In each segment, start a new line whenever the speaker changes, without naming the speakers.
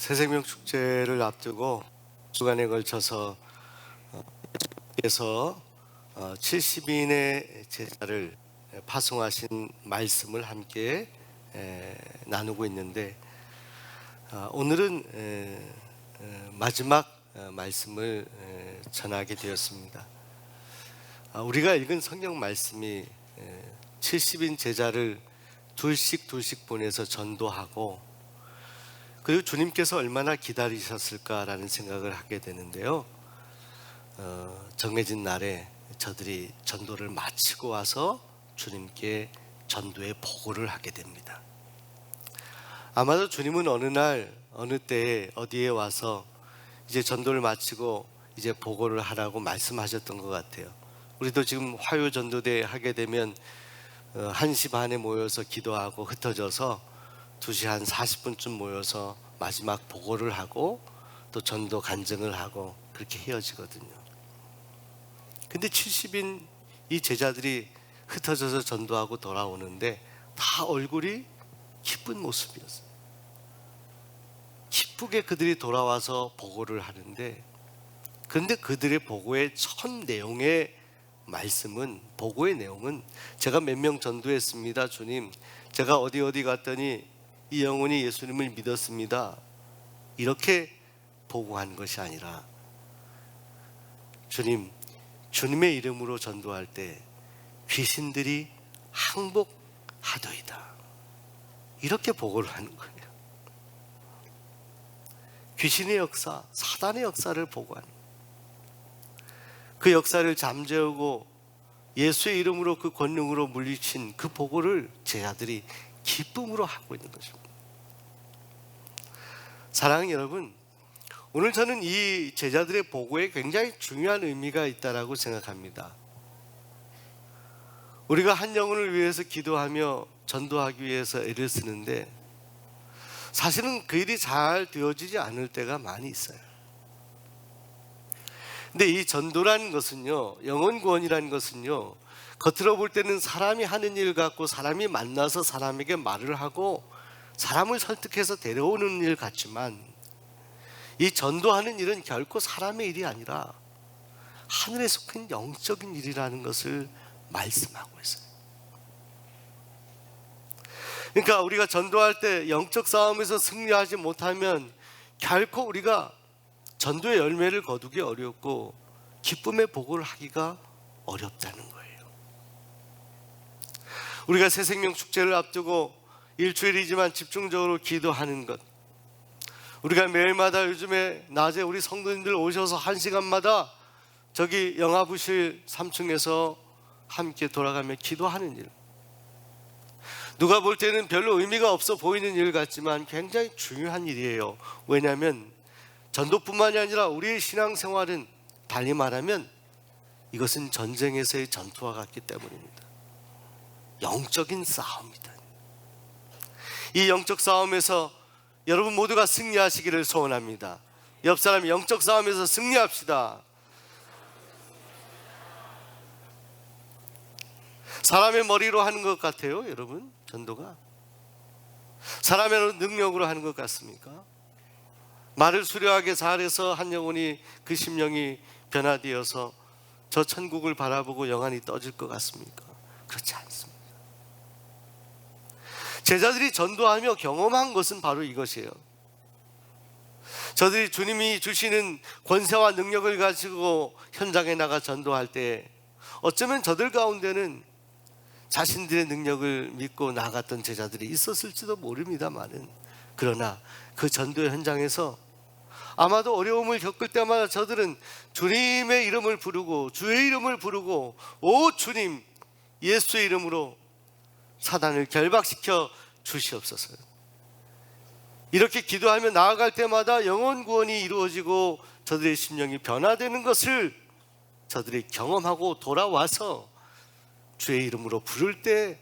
새생명 축제를 앞두고 주간에 걸쳐서 에서 70인의 제자를 파송하신 말씀을 함께 나누고 있는데, 오늘은 마지막 말씀을 전하게 되었습니다. 우리가 읽은 성경 말씀이 70인 제자를 둘씩 보내서 전도하고, 그리고 주님께서 얼마나 기다리셨을까라는 생각을 하게 되는데요. 정해진 날에 저들이 전도를 마치고 와서 주님께 전도의 보고를 하게 됩니다. 아마도 주님은 어느 날 어느 때에 어디에 와서 이제 전도를 마치고 이제 보고를 하라고 말씀하셨던 것 같아요. 우리도 지금 화요 전도대 하게 되면 1시 반에 모여서 기도하고 흩어져서 2시 한 40분쯤 모여서 마지막 보고를 하고 또 전도 간증을 하고 그렇게 헤어지거든요. 근데 70인 이 제자들이 흩어져서 전도하고 돌아오는데 다 얼굴이 기쁜 모습이었어요. 기쁘게 그들이 돌아와서 보고를 하는데, 그런데 그들의 보고의 첫 내용의 말씀은, 보고의 내용은 제가 몇 명 전도했습니다, 주님. 제가 어디 갔더니 이 영혼이 예수님을 믿었습니다, 이렇게 보고한 것이 아니라, 주님의 이름으로 전도할 때 귀신들이 항복하더이다, 이렇게 보고를 하는 거예요. 귀신의 역사, 사단의 역사를 보고하는, 그 역사를 잠재우고 예수의 이름으로 그 권능으로 물리친 그 보고를 제자들이 기쁨으로 하고 있는 것입니다. 사랑하는 여러분, 오늘 저는 이 제자들의 보고에 굉장히 중요한 의미가 있다고 생각합니다. 우리가 한 영혼을 위해서 기도하며 전도하기 위해서 애를 쓰는데, 사실은 그 일이 잘 되어지지 않을 때가 많이 있어요. 근데 이 전도라는 것은요, 영혼 구원이라는 것은요, 겉으로 볼 때는 사람이 하는 일 같고, 사람이 만나서 사람에게 말을 하고 사람을 설득해서 데려오는 일 같지만, 이 전도하는 일은 결코 사람의 일이 아니라 하늘에 속한 영적인 일이라는 것을 말씀하고 있어요. 그러니까 우리가 전도할 때 영적 싸움에서 승리하지 못하면 결코 우리가 전도의 열매를 거두기 어렵고 기쁨의 보고를 하기가 어렵다는 거예요. 우리가 새생명 축제를 앞두고 일주일이지만 집중적으로 기도하는 것, 우리가 매일마다 요즘에 낮에 우리 성도님들 오셔서 1시간마다 저기 영화부실 3층에서 함께 돌아가며 기도하는 일, 누가 볼 때는 별로 의미가 없어 보이는 일 같지만 굉장히 중요한 일이에요. 왜냐하면 전도뿐만이 아니라 우리의 신앙생활은, 달리 말하면 이것은 전쟁에서의 전투와 같기 때문입니다. 영적인 싸움이다. 이 영적 싸움에서 여러분 모두가 승리하시기를 소원합니다. 옆 사람이 영적 싸움에서 승리합시다. 사람의 머리로 하는 것 같아요, 여러분? 전도가 사람의 능력으로 하는 것 같습니까? 말을 수려하게 잘해서 한 영혼이, 그 심령이 변화되어서 저 천국을 바라보고 영안이 떠질 것 같습니까? 그렇지 않습니다. 제자들이 전도하며 경험한 것은 바로 이것이에요. 저들이 주님이 주시는 권세와 능력을 가지고 현장에 나가 전도할 때 어쩌면 저들 가운데는 자신들의 능력을 믿고 나갔던 제자들이 있었을지도 모릅니다만은, 그러나 그 전도의 현장에서 아마도 어려움을 겪을 때마다 저들은 주님의 이름을 부르고, 주의 이름을 부르고, 오 주님, 예수의 이름으로 사단을 결박시켜 주시옵소서, 이렇게 기도하며 나아갈 때마다 영혼 구원이 이루어지고 저들의 심령이 변화되는 것을 저들이 경험하고 돌아와서 주의 이름으로 부를 때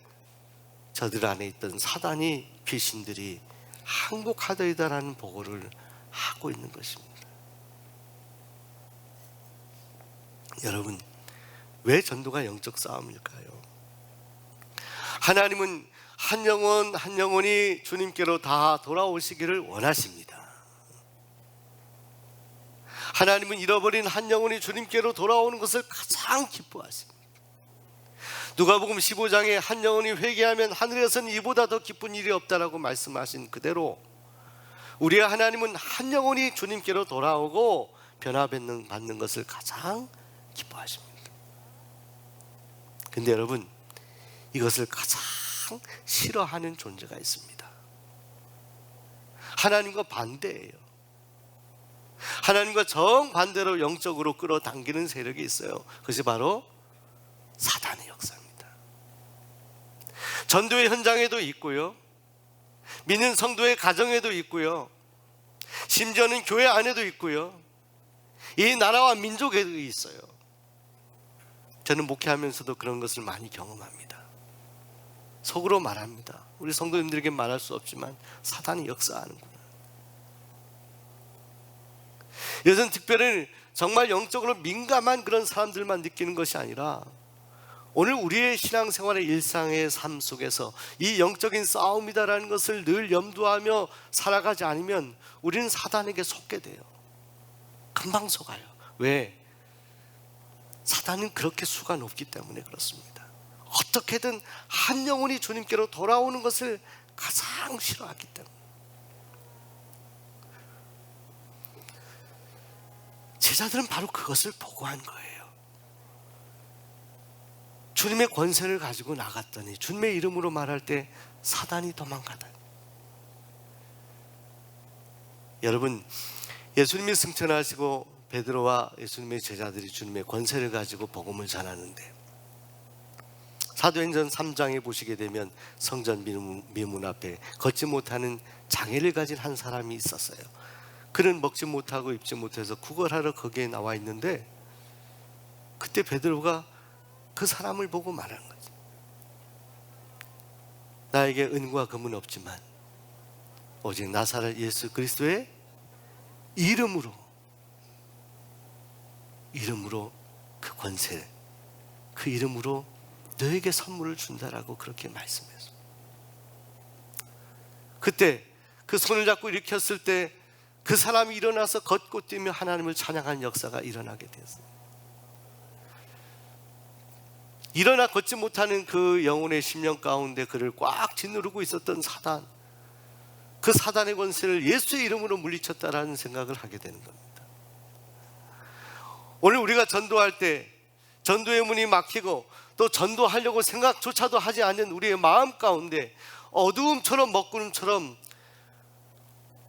저들 안에 있던 사단이, 귀신들이 항복하더이다라는 보고를 하고 있는 것입니다. 여러분, 왜 전도가 영적 싸움일까요? 하나님은 한 영혼 한 영혼이 주님께로 다 돌아오시기를 원하십니다. 하나님은 잃어버린 한 영혼이 주님께로 돌아오는 것을 가장 기뻐하십니다. 누가복음 15장에 한 영혼이 회개하면 하늘에서는 이보다 더 기쁜 일이 없다라고 말씀하신 그대로 우리의 하나님은 한 영혼이 주님께로 돌아오고 변화받는 것을 가장 기뻐하십니다. 근데 여러분, 이것을 가장 싫어하는 존재가 있습니다. 하나님과 반대예요. 하나님과 정반대로 영적으로 끌어당기는 세력이 있어요. 그것이 바로 사단의 역사입니다. 전도의 현장에도 있고요, 믿는 성도의 가정에도 있고요, 심지어는 교회 안에도 있고요, 이 나라와 민족에도 있어요. 저는 목회하면서도 그런 것을 많이 경험합니다. 속으로 말합니다. 우리 성도님들에게 말할 수 없지만 사단이 역사하는구나. 이것은 특별히 정말 영적으로 민감한 그런 사람들만 느끼는 것이 아니라 오늘 우리의 신앙생활의 일상의 삶 속에서 이 영적인 싸움이다라는 것을 늘 염두하며 살아가지 않으면 우리는 사단에게 속게 돼요. 금방 속아요. 왜? 사단은 그렇게 수가 높기 때문에 그렇습니다. 어떻게든 한 영혼이 주님께로 돌아오는 것을 가장 싫어하기 때문에. 제자들은 바로 그것을 보고한 거예요. 주님의 권세를 가지고 나갔더니 주님의 이름으로 말할 때 사단이 도망가다. 여러분, 예수님이 승천하시고 베드로와 예수님의 제자들이 주님의 권세를 가지고 복음을 전하는데, 사도행전 3장에 보시게 되면 성전 미문 앞에 걷지 못하는 장애를 가진 한 사람이 있었어요. 그는 먹지 못하고 입지 못해서 구걸하러 거기에 나와 있는데, 그때 베드로가 그 사람을 보고 말하는 거죠. 나에게 은과 금은 없지만 오직 나사렛 예수 그리스도의 이름으로 그 권세, 그 이름으로 너에게 선물을 준다라고 그렇게 말씀했어요. 그때 그 손을 잡고 일으켰을 때 그 사람이 일어나서 걷고 뛰며 하나님을 찬양하는 역사가 일어나게 됐어요. 일어나 걷지 못하는 그 영혼의 심령 가운데 그를 꽉 짓누르고 있었던 사단, 그 사단의 권세를 예수의 이름으로 물리쳤다라는 생각을 하게 되는 겁니다. 오늘 우리가 전도할 때 전도의 문이 막히고 또 전도하려고 생각조차도 하지 않는 우리의 마음 가운데 어두움처럼 먹구름처럼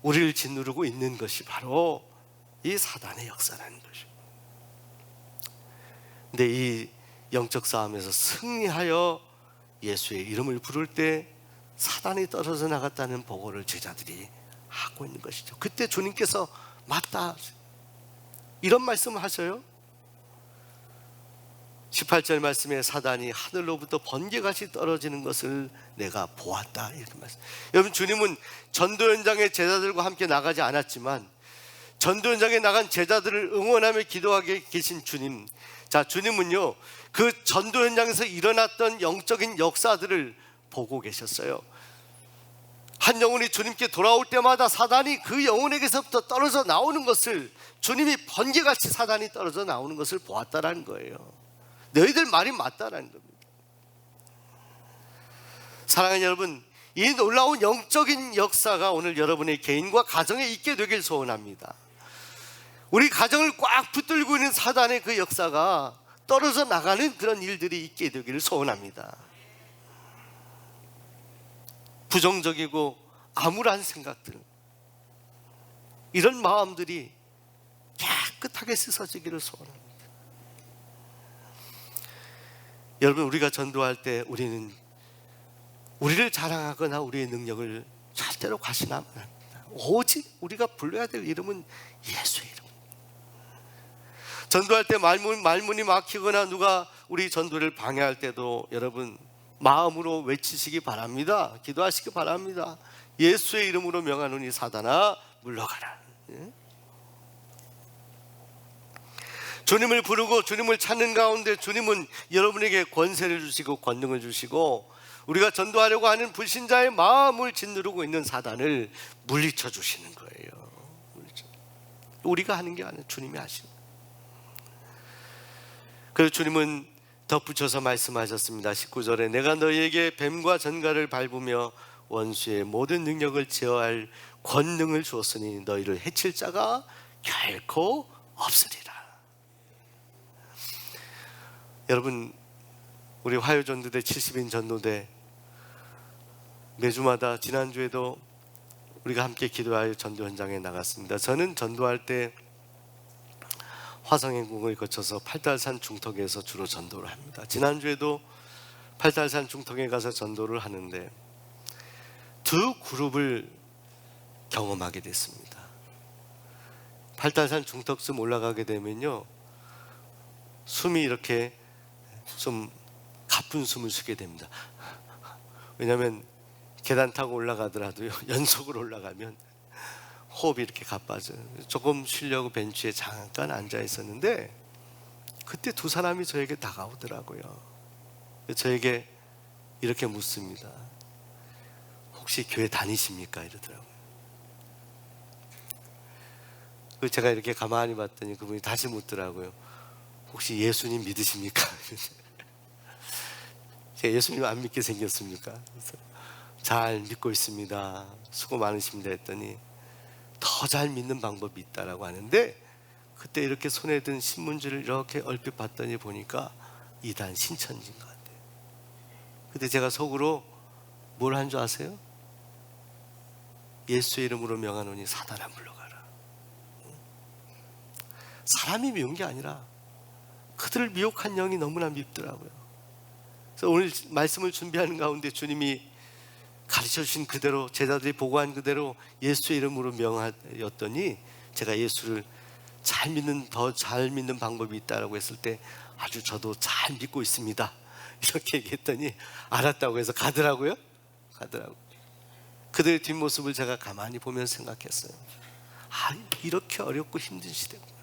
우리를 짓누르고 있는 것이 바로 이 사단의 역사라는 것입니다. 근데 이 영적 싸움에서 승리하여 예수의 이름을 부를 때 사단이 떨어져 나갔다는 보고를 제자들이 하고 있는 것이죠. 그때 주님께서 맞다, 이런 말씀을 하셔요. 18절 말씀에 사단이 하늘로부터 번개같이 떨어지는 것을 내가 보았다, 이렇게 말씀. 여러분, 주님은 전도 현장에 제자들과 함께 나가지 않았지만 전도 현장에 나간 제자들을 응원하며 기도하게 계신 주님, 자, 주님은요 그 전도 현장에서 일어났던 영적인 역사들을 보고 계셨어요. 한 영혼이 주님께 돌아올 때마다 사단이 그 영혼에게서부터 떨어져 나오는 것을, 주님이 번개같이 사단이 떨어져 나오는 것을 보았다라는 거예요. 너희들 말이 맞다라는 겁니다. 사랑하는 여러분, 이 놀라운 영적인 역사가 오늘 여러분의 개인과 가정에 있게 되길 소원합니다. 우리 가정을 꽉 붙들고 있는 사단의 그 역사가 떨어져 나가는 그런 일들이 있게 되기를 소원합니다. 부정적이고 암울한 생각들, 이런 마음들이 깨끗하게 씻어지기를 소원합니다. 여러분, 우리가 전도할 때 우리는 우리를 자랑하거나 우리의 능력을 절대로 과신하면 안 됩니다. 오직 우리가 불러야 될 이름은 예수의 이름. 전도할 때 말문이 막히거나 누가 우리 전도를 방해할 때도 여러분 마음으로 외치시기 바랍니다. 기도하시기 바랍니다. 예수의 이름으로 명하노니 사단아 물러가라. 주님을 부르고 주님을 찾는 가운데 주님은 여러분에게 권세를 주시고 권능을 주시고 우리가 전도하려고 하는 불신자의 마음을 짓누르고 있는 사단을 물리쳐 주시는 거예요. 우리가 하는 게 아니라 주님이 하시는 거예요. 그리고 주님은 덧붙여서 말씀하셨습니다. 19절에 내가 너희에게 뱀과 전갈을 밟으며 원수의 모든 능력을 제어할 권능을 주었으니 너희를 해칠 자가 결코 없으리라. 여러분, 우리 화요전도대 70인 전도대 매주마다 지난주에도 우리가 함께 기도하여 전도 현장에 나갔습니다. 저는 전도할 때 화성행궁을 거쳐서 팔달산 중턱에서 주로 전도를 합니다. 지난주에도 팔달산 중턱에 가서 전도를 하는데 두 그룹을 경험하게 됐습니다. 팔달산 중턱쯤 올라가게 되면요, 숨이 이렇게 좀 가쁜 숨을 쉬게 됩니다. 왜냐하면 계단 타고 올라가더라도요, 연속으로 올라가면 호흡이 이렇게 가빠져요. 조금 쉬려고 벤치에 잠깐 앉아 있었는데 그때 두 사람이 저에게 다가오더라고요. 저에게 이렇게 묻습니다. 혹시 교회 다니십니까? 이러더라고요. 제가 이렇게 가만히 봤더니 그분이 다시 묻더라고요. 혹시 예수님 믿으십니까? 제가 예수님 안 믿게 생겼습니까? 그래서 잘 믿고 있습니다. 수고 많으십니다 했더니 더 잘 믿는 방법이 있다라고 하는데, 그때 이렇게 손에 든 신문지를 이렇게 얼핏 봤더니 보니까 이단 신천지인 것 같아요. 그때 제가 속으로 뭘 한 줄 아세요? 예수의 이름으로 명하노니 사단아 물러가라. 사람이 미운 게 아니라 그들을 미혹한 영이 너무나 밉더라고요. 그래서 오늘 말씀을 준비하는 가운데 주님이 가르쳐 주신 그대로, 제자들이 보고한 그대로 예수의 이름으로 명하였더니 제가 예수를 더 잘 믿는 방법이 있다라고 했을 때 아주 저도 잘 믿고 있습니다 이렇게 얘기했더니 알았다고 해서 가더라고요. 그들의 뒷모습을 제가 가만히 보면서 생각했어요. 아, 이렇게 어렵고 힘든 시대구나.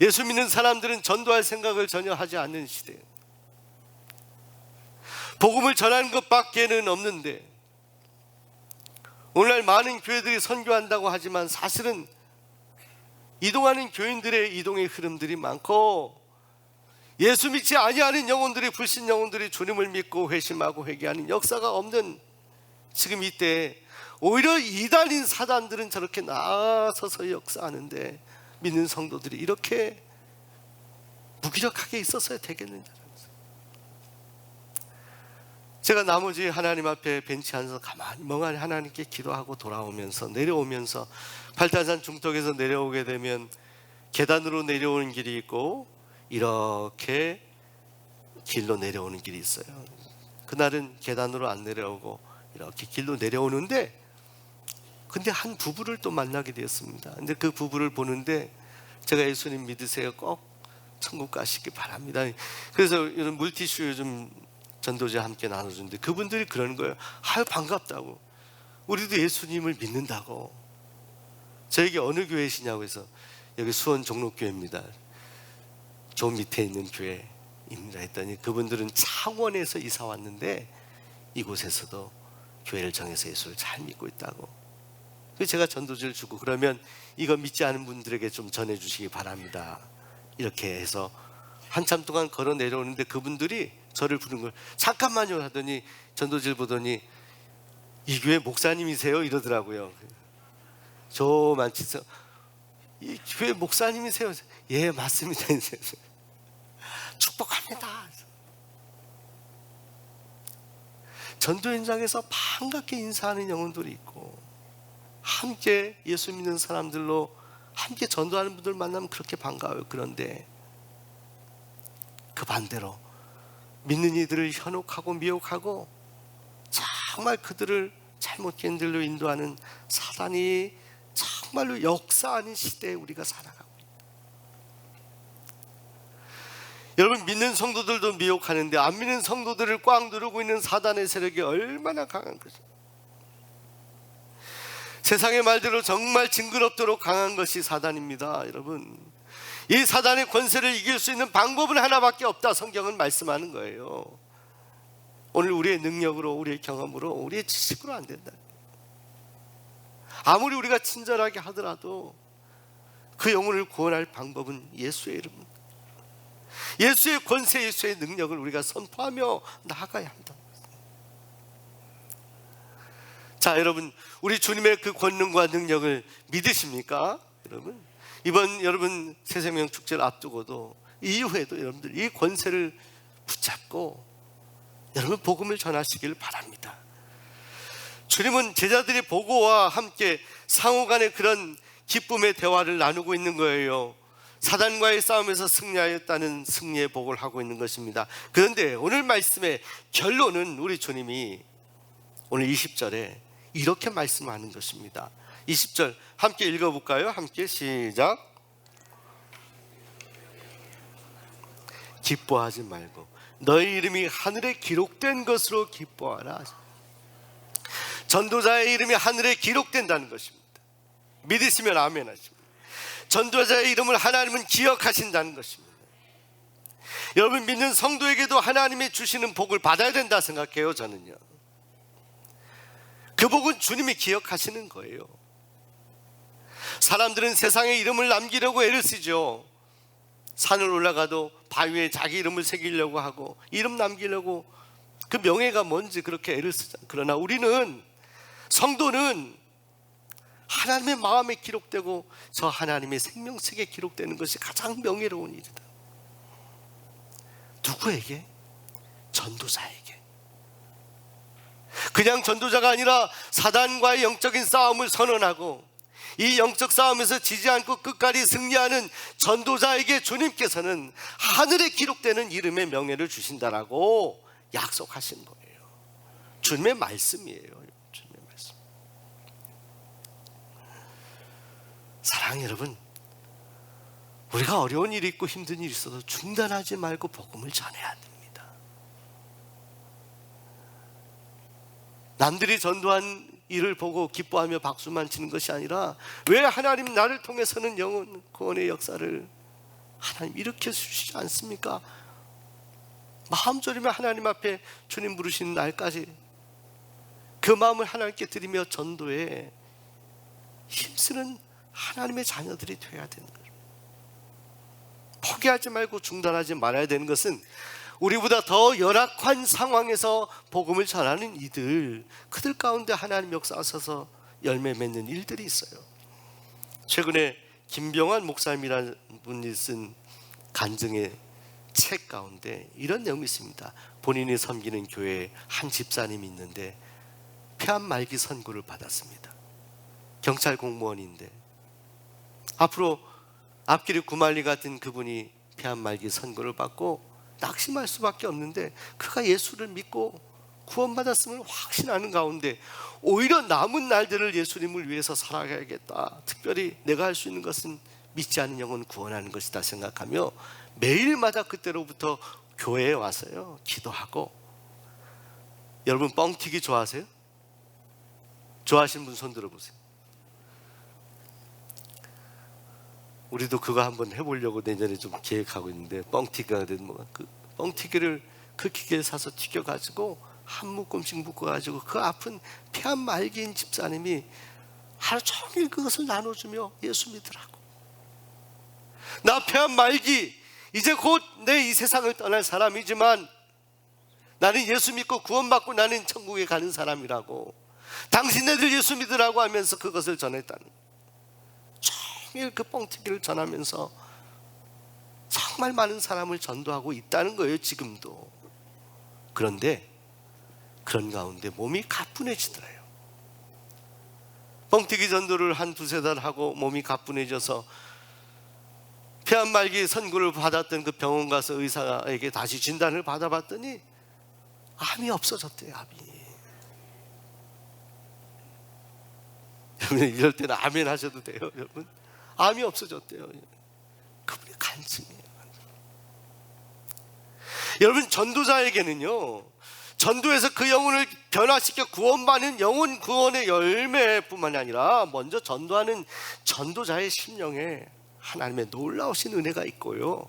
예수 믿는 사람들은 전도할 생각을 전혀 하지 않는 시대예요. 복음을 전하는 것밖에는 없는데, 오늘날 많은 교회들이 선교한다고 하지만 사실은 이동하는 교인들의 이동의 흐름들이 많고, 예수 믿지 아니하는 영혼들이, 불신 영혼들이 주님을 믿고 회심하고 회개하는 역사가 없는 지금 이때 오히려 이단인 사단들은 저렇게 나서서 역사하는데 믿는 성도들이 이렇게 무기력하게 있었어야 되겠는지. 제가 나머지 하나님 앞에 벤치 앉아서 가만히 멍하니 하나님께 기도하고 내려오면서 팔달산 중턱에서 내려오게 되면 계단으로 내려오는 길이 있고 이렇게 길로 내려오는 길이 있어요. 그날은 계단으로 안 내려오고 이렇게 길로 내려오는데, 근데 한 부부를 또 만나게 되었습니다. 근데 그 부부를 보는데 제가 예수님 믿으세요, 꼭 천국 가시기 바랍니다. 그래서 이런 물티슈 요즘 전도자 함께 나눠주는데 그분들이 그러는 거예요. 아유, 반갑다고, 우리도 예수님을 믿는다고. 저에게 어느 교회시냐고 해서 여기 수원 종록교회입니다. 저 밑에 있는 교회입니다 했더니 그분들은 창원에서 이사 왔는데 이곳에서도 교회를 정해서 예수를 잘 믿고 있다고. 그래서 제가 전도지를 주고, 그러면 이거 믿지 않은 분들에게 좀 전해주시기 바랍니다 이렇게 해서 한참 동안 걸어 내려오는데 그분들이 저를 부른 걸 잠깐만요 하더니 전도지를 보더니 이 교회 목사님이세요? 이러더라고요. 저만 치서 이 교회 목사님이세요? 예, 맞습니다. 축복합니다. 전도 현장에서 반갑게 인사하는 영혼들이 있고, 함께 예수 믿는 사람들로 함께 전도하는 분들 만나면 그렇게 반가워요. 그런데 그 반대로 믿는 이들을 현혹하고 미혹하고 정말 그들을 잘못된 길로 인도하는 사단이 정말로 역사하는 시대에 우리가 살아가고 있다. 여러분, 믿는 성도들도 미혹하는데 안 믿는 성도들을 꽉 누르고 있는 사단의 세력이 얼마나 강한 것입니까? 세상의 말대로 정말 징그럽도록 강한 것이 사단입니다. 여러분, 이 사단의 권세를 이길 수 있는 방법은 하나밖에 없다, 성경은 말씀하는 거예요. 오늘 우리의 능력으로, 우리의 경험으로, 우리의 지식으로 안 된다. 아무리 우리가 친절하게 하더라도 그 영혼을 구원할 방법은 예수의 이름, 예수의 권세, 예수의 능력을 우리가 선포하며 나아가야 한다. 자, 여러분, 우리 주님의 그 권능과 능력을 믿으십니까? 여러분, 이번 여러분 새생명 축제를 앞두고도 이후에도 여러분들 이 권세를 붙잡고 여러분 복음을 전하시길 바랍니다. 주님은 제자들이 보고와 함께 상호간의 그런 기쁨의 대화를 나누고 있는 거예요. 사단과의 싸움에서 승리하였다는 승리의 복을 하고 있는 것입니다. 그런데 오늘 말씀의 결론은 우리 주님이 오늘 20절에 이렇게 말씀하는 것입니다. 20절 함께 읽어볼까요? 함께 시작. 기뻐하지 말고 너희 이름이 하늘에 기록된 것으로 기뻐하라. 전도자의 이름이 하늘에 기록된다는 것입니다. 믿으시면 아멘 하십니다. 전도자의 이름을 하나님은 기억하신다는 것입니다. 여러분, 믿는 성도에게도 하나님이 주시는 복을 받아야 된다 생각해요. 저는요, 그 복은 주님이 기억하시는 거예요. 사람들은 세상에 이름을 남기려고 애를 쓰죠. 산을 올라가도 바위에 자기 이름을 새기려고 하고 이름 남기려고 그 명예가 뭔지 그렇게 애를 쓰잖아요. 그러나 우리는, 성도는 하나님의 마음에 기록되고 저 하나님의 생명책에 기록되는 것이 가장 명예로운 일이다. 누구에게? 전도자에게. 그냥 전도자가 아니라 사단과의 영적인 싸움을 선언하고 이 영적 싸움에서 지지 않고 끝까지 승리하는 전도자에게 주님께서는 하늘에 기록되는 이름의 명예를 주신다라고 약속하신 거예요. 주님의 말씀이에요. 주님의 말씀. 사랑하는 여러분, 우리가 어려운 일이 있고 힘든 일이 있어도 중단하지 말고 복음을 전해야 됩니다. 남들이 전도한 일을 보고 기뻐하며 박수만 치는 것이 아니라, 왜 하나님 나를 통해서는 영혼 구원의 역사를 하나님 일으켜 주시지 않습니까? 마음 졸이며 하나님 앞에 주님 부르시는 날까지 그 마음을 하나님께 드리며 전도에 힘쓰는 하나님의 자녀들이 되어야 되는 거예요. 포기하지 말고 중단하지 말아야 되는 것은, 우리보다 더 열악한 상황에서 복음을 전하는 이들, 그들 가운데 하나님 역사하셔서 열매 맺는 일들이 있어요. 최근에 김병환 목사님이라는 분이 쓴 간증의 책 가운데 이런 내용이 있습니다. 본인이 섬기는 교회에 한 집사님이 있는데 폐암 말기 선고를 받았습니다. 경찰 공무원인데 앞으로 앞길이 구말리 같은 그분이 폐암 말기 선고를 받고 낙심할 수밖에 없는데, 그가 예수를 믿고 구원받았음을 확신하는 가운데 오히려 남은 날들을 예수님을 위해서 살아가야겠다, 특별히 내가 할 수 있는 것은 믿지 않는 영혼 구원하는 것이다 생각하며 매일마다 그때로부터 교회에 와서요 기도하고. 여러분, 뻥튀기 좋아하세요? 좋아하시는 분 손 들어보세요. 우리도 그거 한번 해보려고 내년에 좀 계획하고 있는데, 뻥튀기가 된 그 뻥튀기를 그 기계에 사서 튀겨가지고 한 묶음씩 묶어가지고 그 아픈 폐암 말기인 집사님이 하루 종일 그것을 나눠주며 예수 믿으라고. 나 폐암 말기, 이제 곧 내 이 세상을 떠날 사람이지만 나는 예수 믿고 구원받고 나는 천국에 가는 사람이라고, 당신네들 예수 믿으라고 하면서 그것을 전했다는, 종일 그 뻥튀기를 전하면서 정말 많은 사람을 전도하고 있다는 거예요, 지금도. 그런데 그런 가운데 몸이 가뿐해지더래요. 뻥튀기 전도를 한 두세 달 하고 몸이 가뿐해져서 폐암 말기 선고를 받았던 그 병원 가서 의사에게 다시 진단을 받아봤더니 암이 없어졌대요. 암이. 여러분, 이럴 때는 아멘 하셔도 돼요. 여러분, 암이 없어졌대요. 그분의 간증이에요. 여러분, 전도자에게는요, 전도에서 그 영혼을 변화시켜 구원받는 영혼 구원의 열매뿐만이 아니라 먼저 전도하는 전도자의 심령에 하나님의 놀라우신 은혜가 있고요,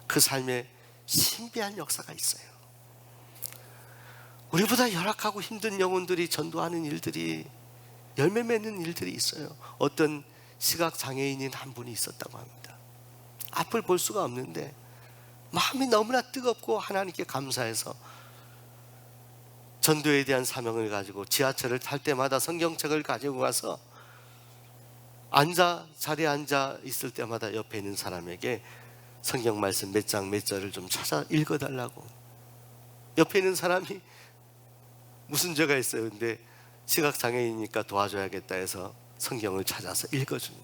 그 삶에 신비한 역사가 있어요. 우리보다 열악하고 힘든 영혼들이 전도하는 일들이 열매 맺는 일들이 있어요. 어떤 시각장애인인 한 분이 있었다고 합니다. 앞을 볼 수가 없는데 마음이 너무나 뜨겁고 하나님께 감사해서 전도에 대한 사명을 가지고 지하철을 탈 때마다 성경책을 가지고 가서 자리에 앉아 있을 때마다 옆에 있는 사람에게 성경 말씀 몇 장 몇 절을 좀 찾아 읽어달라고. 옆에 있는 사람이 무슨 죄가 있어요? 근데 시각장애이니까 도와줘야겠다 해서 성경을 찾아서 읽어주는.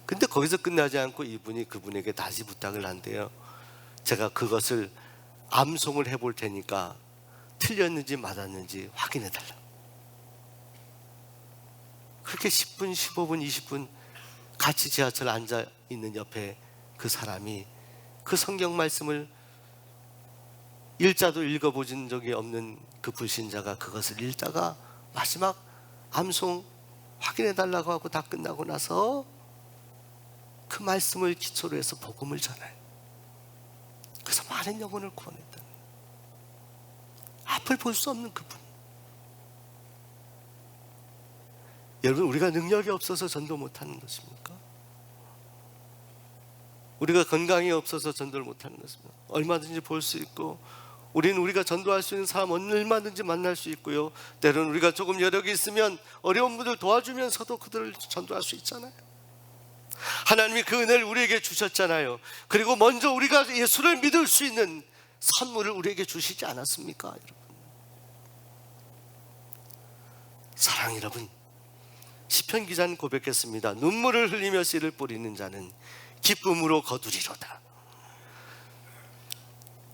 근데 거기서 끝나지 않고 이분이 그분에게 다시 부탁을 한대요. 제가 그것을 암송을 해볼 테니까 틀렸는지 맞았는지 확인해 달라. 그렇게 10분, 15분, 20분 같이 지하철 앉아 있는 옆에 그 사람이 그 성경 말씀을 일자도 읽어보진 적이 없는 그 불신자가 그것을 읽다가 마지막 암송 확인해 달라고 하고 다 끝나고 나서 그 말씀을 기초로 해서 복음을 전해요. 그래서 많은 영혼을 구원했다. 앞을 볼 수 없는 그분. 여러분, 우리가 능력이 없어서 전도 못하는 것입니까? 우리가 건강이 없어서 전도를 못하는 것입니다. 얼마든지 볼 수 있고 우리는 우리가 전도할 수 있는 사람 얼마든지 만날 수 있고요, 때로는 우리가 조금 여력이 있으면 어려운 분들 도와주면서도 그들을 전도할 수 있잖아요. 하나님이 그 은혜를 우리에게 주셨잖아요. 그리고 먼저 우리가 예수를 믿을 수 있는 선물을 우리에게 주시지 않았습니까? 여러분, 사랑 여러분, 시편 기자는 고백했습니다. 눈물을 흘리며 씨를 뿌리는 자는 기쁨으로 거두리로다.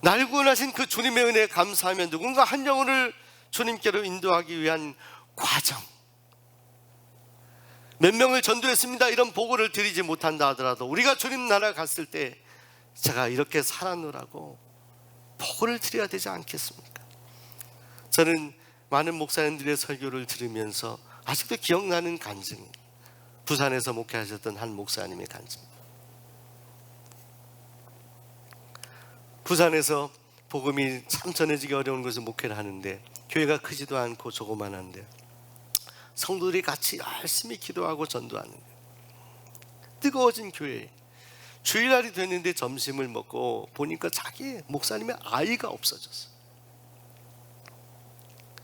날 구원하신 그 주님의 은혜에 감사하며 누군가 한 영혼을 주님께로 인도하기 위한 과정, 몇 명을 전도했습니다, 이런 보고를 드리지 못한다 하더라도 우리가 주님 나라 갔을 때 제가 이렇게 살았노라고 보고를 드려야 되지 않겠습니까? 저는 많은 목사님들의 설교를 들으면서 아직도 기억나는 간증이 부산에서 목회하셨던 한 목사님의 간증. 부산에서 복음이 참 전해지기 어려운 곳에서 목회를 하는데 교회가 크지도 않고 조그만한데 성도들이 같이 열심히 기도하고 전도하는 거예요. 뜨거워진 교회. 주일날이 됐는데 점심을 먹고 보니까 자기 목사님의 아이가 없어졌어요.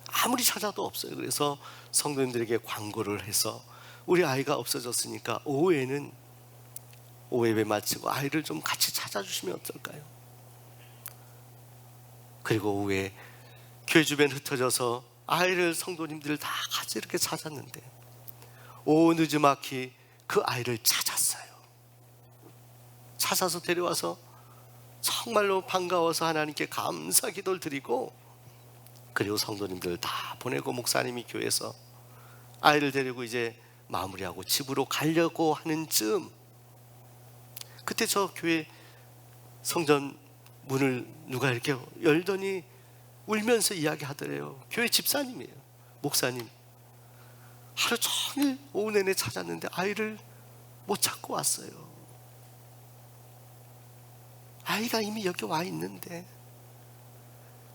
아무리 찾아도 없어요. 그래서 성도님들에게 광고를 해서 우리 아이가 없어졌으니까 오후에는 오후 예배 마치고 아이를 좀 같이 찾아주시면 어떨까요? 그리고 오후에 교회 주변 흩어져서 아이를 성도님들을 다 같이 이렇게 찾았는데 오후 늦지막히 그 아이를 찾았어요. 찾아서 데려와서 정말로 반가워서 하나님께 감사 기도를 드리고, 그리고 성도님들 다 보내고 목사님이 교회에서 아이를 데리고 이제 마무리하고 집으로 가려고 하는 즈음, 그때 저 교회 성전 문을 누가 이렇게 열더니 울면서 이야기하더래요. 교회 집사님이에요. 목사님, 하루 종일 오후 내내 찾았는데 아이를 못 찾고 왔어요. 아이가 이미 여기 와 있는데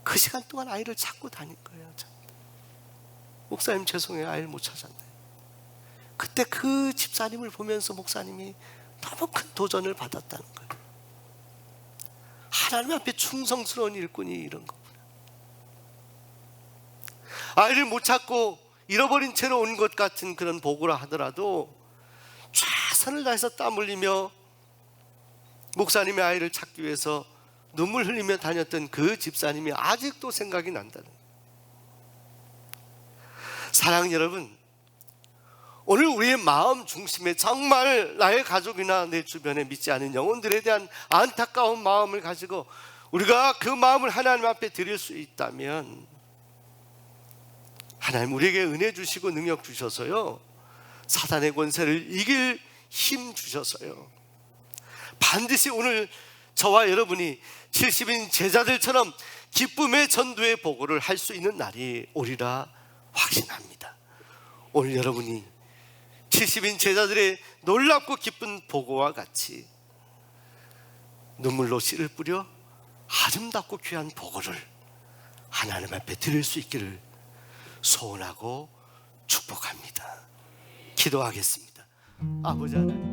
그 시간 동안 아이를 찾고 다닌 거예요. 목사님 죄송해요, 아이를 못 찾았네요. 그때 그 집사님을 보면서 목사님이 너무 큰 도전을 받았다는 거예요. 하나님 앞에 충성스러운 일꾼이 이런 거구나. 아이를 못 찾고 잃어버린 채로 온 것 같은 그런 보고라 하더라도 최선을 다해서 땀 흘리며 목사님의 아이를 찾기 위해서 눈물 흘리며 다녔던 그 집사님이 아직도 생각이 난다는 거예요. 사랑 여러분, 오늘 우리의 마음 중심에 정말 나의 가족이나 내 주변에 믿지 않은 영혼들에 대한 안타까운 마음을 가지고 우리가 그 마음을 하나님 앞에 드릴 수 있다면, 하나님 우리에게 은혜 주시고 능력 주셔서요, 사단의 권세를 이길 힘 주셔서요, 반드시 오늘 저와 여러분이 70인 제자들처럼 기쁨의 전도의 보고를 할 수 있는 날이 오리라 확신합니다. 오늘 여러분이 70인 제자들의 놀랍고 기쁜 보고와 같이 눈물로 씨를 뿌려 아름답고 귀한 보고를 하나님 앞에 드릴 수 있기를 소원하고 축복합니다. 기도하겠습니다. 아버지 하나님,